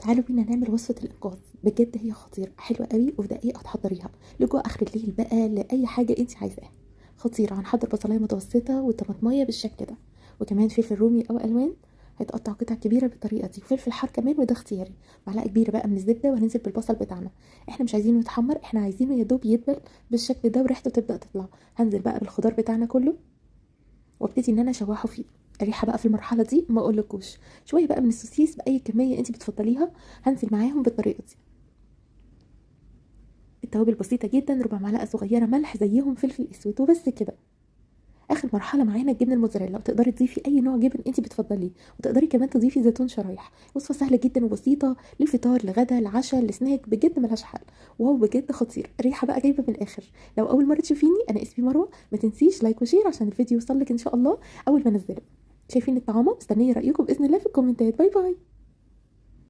تعالوا بينا نعمل وصفة الإنقاذ. بجد هي خطيرة، حلوة قوي، وفي دقيقة هتحضريها لجوع آخر الليل بقى، لأي حاجة انت عايزاها. خطيرة. هنحضر بصلاية متوسطة وطماطمية بالشكل ده، وكمان فلفل رومي أو ألوان هيتقطع قطع كبيرة بالطريقة دي، وفلفل حار كمان وده اختياري. معلقة كبيرة بقى من الزبدة، وهننزل بالبصل بتاعنا. احنا مش عايزينه يتحمر، احنا عايزينه يا دوب يدبل بالشكل ده وريحته تبدأ تطلع. هنزل بقى بالخضار بتاعنا كله، وابتدي ان انا اشوحه فيه. الريحه بقى في المرحله دي ما اقولكوش. شويه بقى من السوسيس باي كميه انت بتفضليها، هنزل معاهم بالطريقه دي. التوابل بسيطه جدا، ربع معلقه صغيره ملح، زيهم فلفل اسود، وبس كده. اخر مرحله معانا الجبنه الموتزاريلا، وتقدري تضيفي اي نوع جبن انت بتفضليه، وتقدري كمان تضيفي زيتون شرايح. وصفه سهله جدا وبسيطه، للفطار لغدا لعشاء لسناك، بجد ملهاش حل. واو بجد خطير، الريحه بقى جايبه من الاخر. لو اول مره تشوفيني، انا اسمي مروه، ما تنسيش لايك وشير عشان الفيديو يوصلك ان شاء الله اول ما انزله. شايفين الطعام؟ مستنيه رايكم باذن الله في الكومنتات. باي باي.